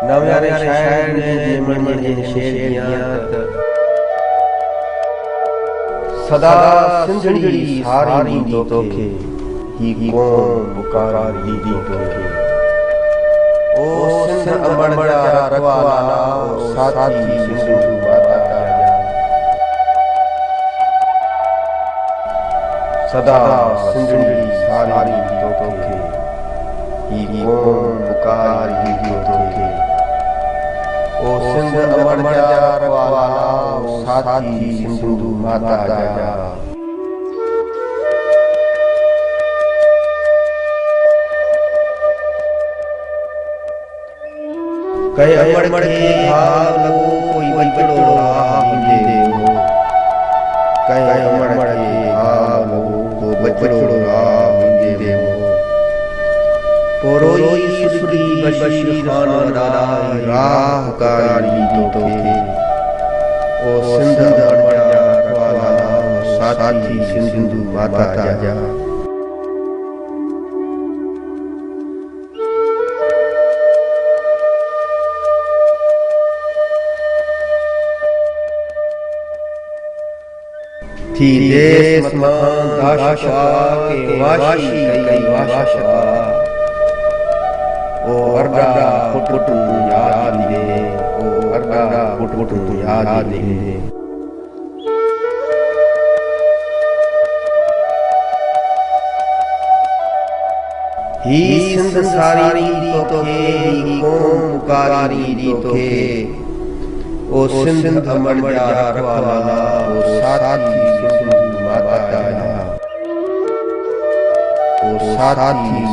नव्यारे शायर ने जेमन शेर दिया सदा सिंधड़ी सारी तोखे ही कौन पुकारी दी तोखे ओ सिंध अमर जा रखवाला ओ साथी सिंधु माता जा सदा सिंधड़ी सारी तोखे ही कौन पुकारी दी तोखे ओ सिंध अमर जा रखवाला ओ साथी सिंधु माता जा कहे अमर के घाव लगो कोई बचड़ो राह दे हो कहे अमर के घाव लगो कोई बचड़ो राह दे हो पोरोई सुसुरी बशीर खान वदाई राह कारी तोखे ओ सिंध अमर जा रखवाला साथी सिंधु माता जा थी देश मान दाशा के वाशी कई वाशा ओ अरदा फुट याद दे ओ अरदा फुट याद दे ही सिंध सारी तोखे ही कौन पुकारी दी तोखे ओ सिंध अमर जा रखवाला ओ साथी सिंधु माता जा ओ साथी